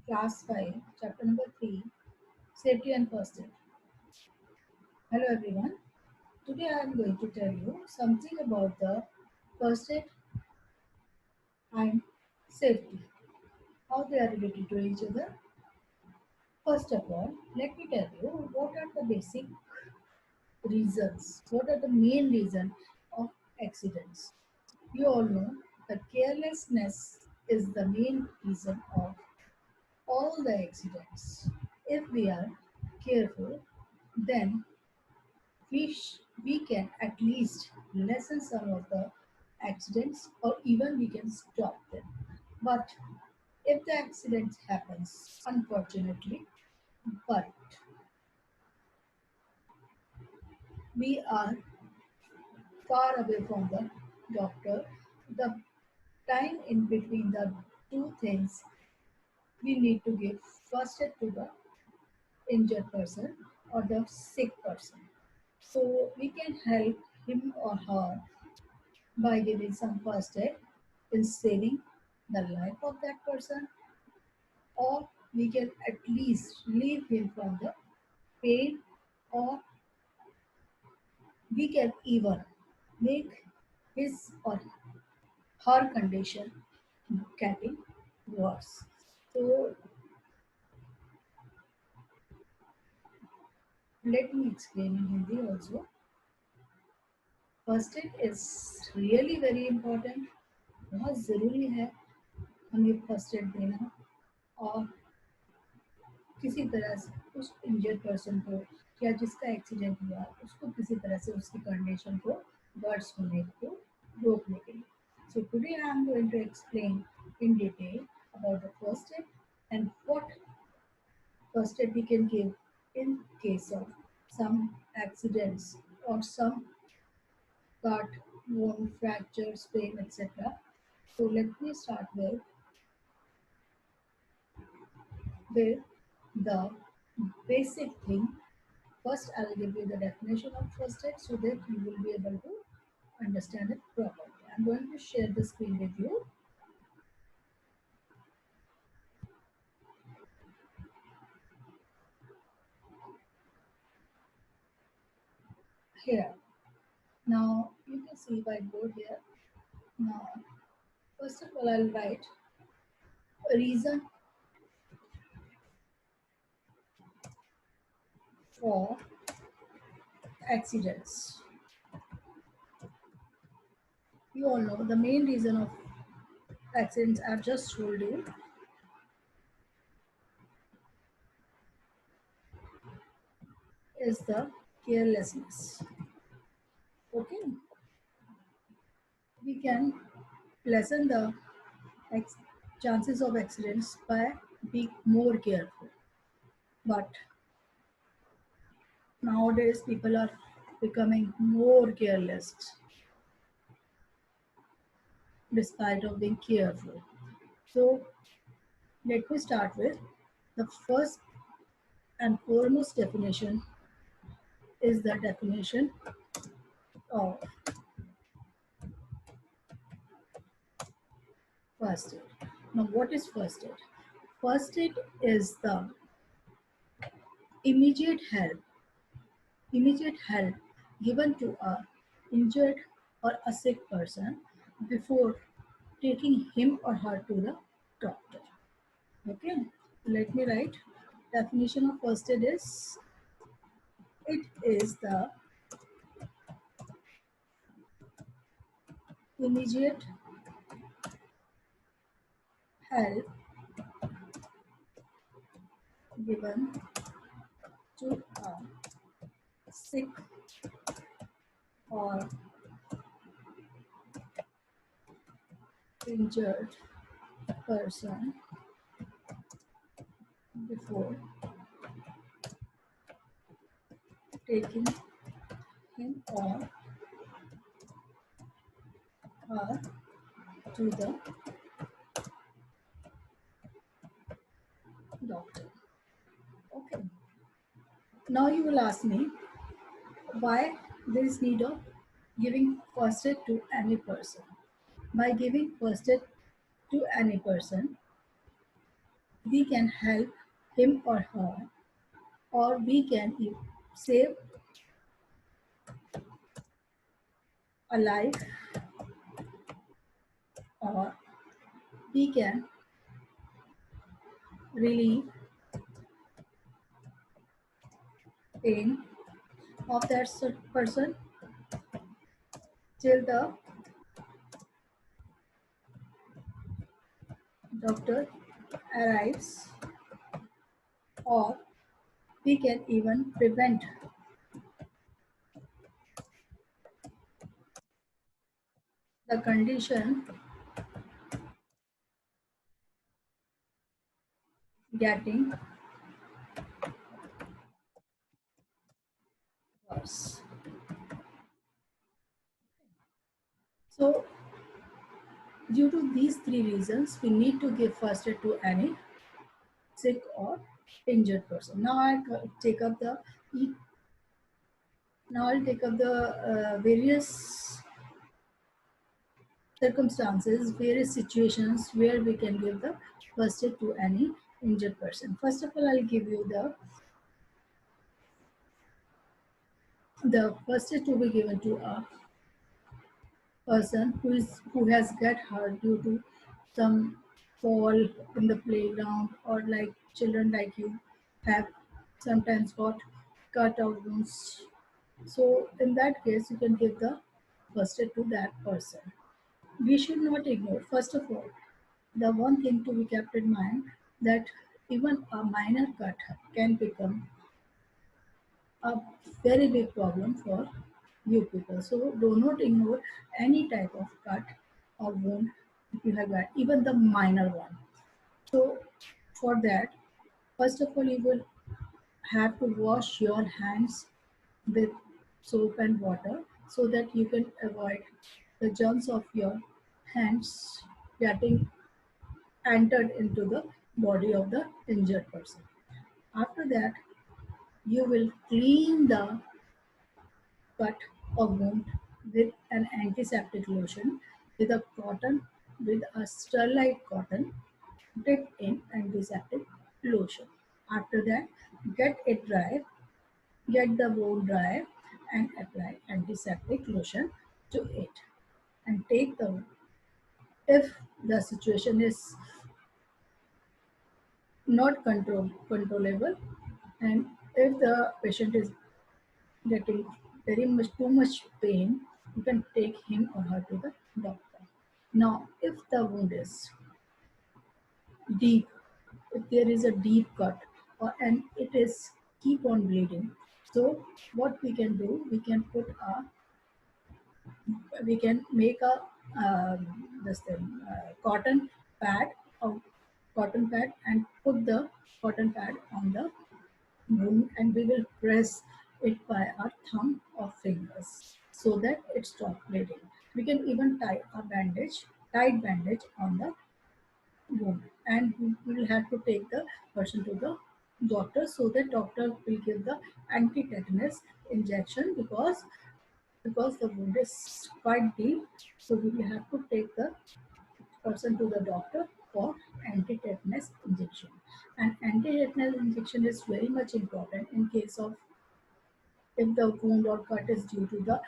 Class 5, Chapter number 3, Safety and First Aid. Hello everyone. Today I am going to tell you something about the first aid and safety, how they are related to each other. First of all, let me tell you what are the basic reasons, what are the main reasons of accidents. You all know the carelessness is the main reason of all the accidents. If we are careful, then we can at least lessen some of the accidents or even we can stop them. But if the accident happens, unfortunately, but we are far away from the doctor, the time in between the two things, we need to give first aid to the injured person or the sick person. So we can help him or her by giving some first aid in saving the life of that person, or we can at least relieve him from the pain, or we can even make his or her condition getting worse. So let me explain in Hindi also. First aid is really very important, बहुत ज़रूरी है हमें first aid देना और किसी तरह से उस इंजर्ड पर्सन को या जिसका एक्सीडेंट हुआ उसको किसी तरह से उसकी कंडीशन को वर्स होने को रोकने के लिए. So today I am going to explain in detail about the first aid and what first aid we can give in case of some accidents or some cut, wound, fracture, sprain, etc. So let me start with the basic thing. First, I will give you the definition of first aid so that you will be able to understand it properly. I'm going to share the screen with you here. Now you can see whiteboard here. Now, first of all, I'll write a reason for accidents. You all know the main reason of accidents I've just told you is the carelessness. Okay, we can lessen the chances of accidents by being more careful. But nowadays, people are becoming more careless despite of being careful. So let me start with the first and foremost definition is the definition of first aid. Now, what is first aid? First aid is the immediate help, immediate help given to a injured or a sick person before taking him or her to the doctor. Okay, let me write. Definition of first aid is it is the immediate help given to a sick or injured person before taking him or her to the doctor. Okay. Now you will ask me why there is need of giving first aid to any person. By giving first aid to any person, we can help him or her, or we can save a life, or we can relieve pain of that person till the doctor arrives, or we can even prevent the condition getting worse. So, due to these three reasons, we need to give first aid to any sick or injured person. Now I'll take up the various circumstances, various situations where we can give the first aid to any injured person. First of all, I'll give you the first aid to be given to a person who has got hurt due to some fall in the playground, or like children like you have sometimes got cut out wounds. So in that case, you can give the first aid to that person. We should not ignore, first of all, the one thing to be kept in mind, that even a minor cut can become a very big problem for you people. So do not ignore any type of cut or wound if you have got, even the minor one. So for that, first of all, you will have to wash your hands with soap and water so that you can avoid the germs of your hands getting entered into the body of the injured person. After that, you will clean the cut or wound with an antiseptic lotion, with a cotton, with a sterilized cotton dipped in antiseptic lotion. After that, get it dry, get the wound dry, and apply antiseptic lotion to it. And take the, if the situation is not controllable, and if the patient is getting very much too much pain, you can take him or her to the doctor. Now, if the wound is deep, if there is a deep cut, and it is keep on bleeding, so what we can do, we can make a this thing cotton pad, or cotton pad, and put the cotton pad on the wound, and we will press it by our thumb or fingers so that it stops bleeding. We can even tie a tight bandage on the wound, and we will have to take the person to the doctor, so that doctor will give the anti-tetanus injection, because the wound is quite deep. So we will have to take the person to the doctor for anti-tetanus injection. And anti-tetanus injection is very much important in case of, if the wound or cut is due to the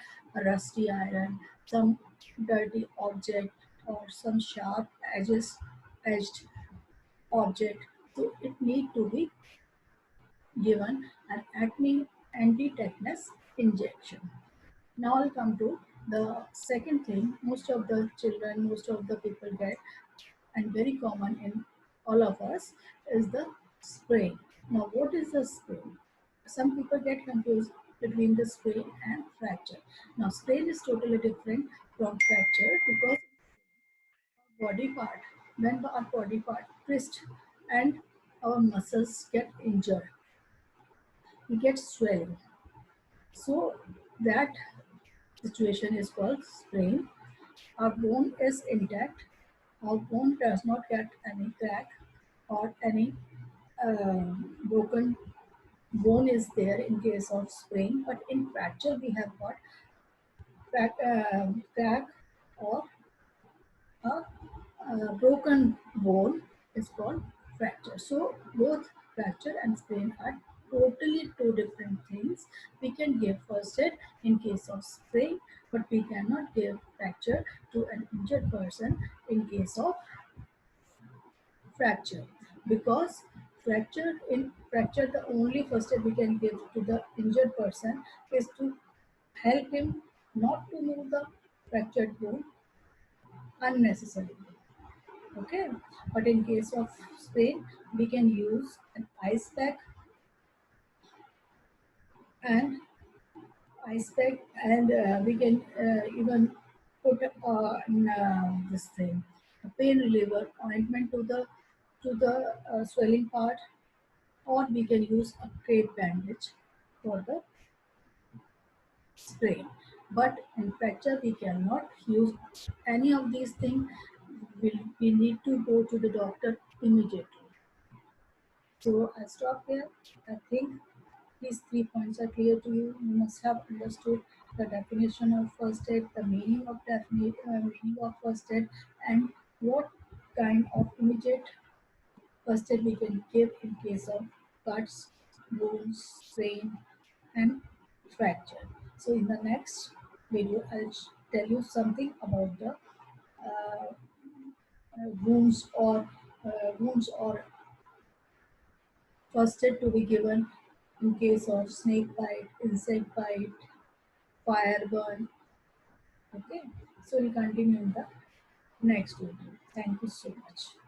rusty iron, some dirty object, or some sharp edged object. So it need to be given an anti-tetanus injection. Now I'll come to the second thing most of the children, most of the people get, and very common in all of us, is the sprain. Now, what is the sprain? Some people get confused between the sprain and fracture. Now, sprain is totally different from fracture, because body part, when our body part twist and our muscles get injured, we get swelling. So that situation is called sprain. Our bone is intact. Our bone does not get any crack or any broken bone is there in case of sprain. But in fracture, we have got crack, or a broken bone is called fracture. So both fracture and sprain are totally two different things. We can give first aid in case of sprain, but we cannot give fracture to an injured person in case of fracture, because fracture the only first aid we can give to the injured person is to help him not to move the fractured bone unnecessarily. Okay, but in case of sprain we can use an ice pack and we can even put this thing, a pain reliever ointment to the swelling part, or we can use a crepe bandage for the sprain. But in fracture, we cannot use any of these things. We need to go to the doctor immediately. So I stop here. I think these 3 points are clear to you. You must have understood the definition of first aid, the meaning of first aid, and what kind of immediate first aid we can give in case of cuts, wounds, sprain, and fracture. So in the next video, I'll tell you something about the uh, wounds or first aid to be given in case of snake bite, insect bite, fire burn. Okay, so we'll continue in the next video. Thank you so much.